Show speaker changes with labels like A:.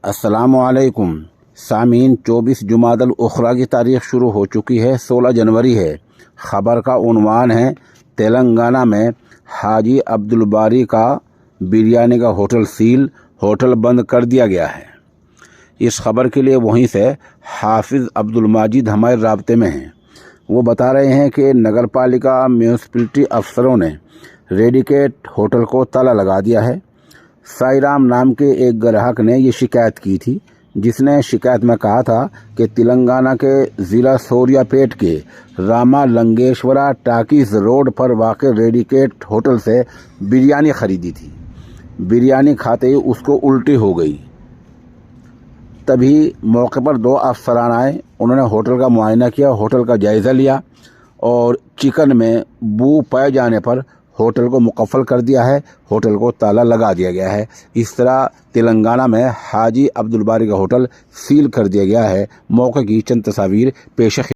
A: अस्सलामुअलैकुम सामीन। 24 जुमादल उखरा की तारीख शुरू हो चुकी है, 16 जनवरी है। ख़बर का उन्वान है, तेलंगाना में हाजी अब्दुल बारी का बिरयानी का होटल सील, होटल बंद कर दिया गया है। इस खबर के लिए वहीं से हाफिज़ अब्दुल माजिद हमारे राब्ते में हैं। वो बता रहे हैं कि नगर पालिका म्यूनसिपलिटी अफसरों ने रेडिकेट होटल को ताला लगा दिया है। साईराम नाम के एक ग्राहक ने ये शिकायत की थी, जिसने शिकायत में कहा था कि तेलंगाना के ज़िला सोरियापेट के रामा लंगेश्वरा टाकीज रोड पर वाक़ रेडिकेट होटल से बिरयानी ख़रीदी थी। बिरयानी खाते ही उसको उल्टी हो गई। तभी मौके पर 2 अफसरान आए। उन्होंने होटल का मुआयना किया, होटल का जायज़ा लिया और चिकन में बू पाए जाने पर होटल को मुकफ़ल कर दिया है। होटल को ताला लगा दिया गया है। इस तरह तेलंगाना में हाजी अब्दुल बारी का होटल सील कर दिया गया है। मौके की चंद तस्वीर पेश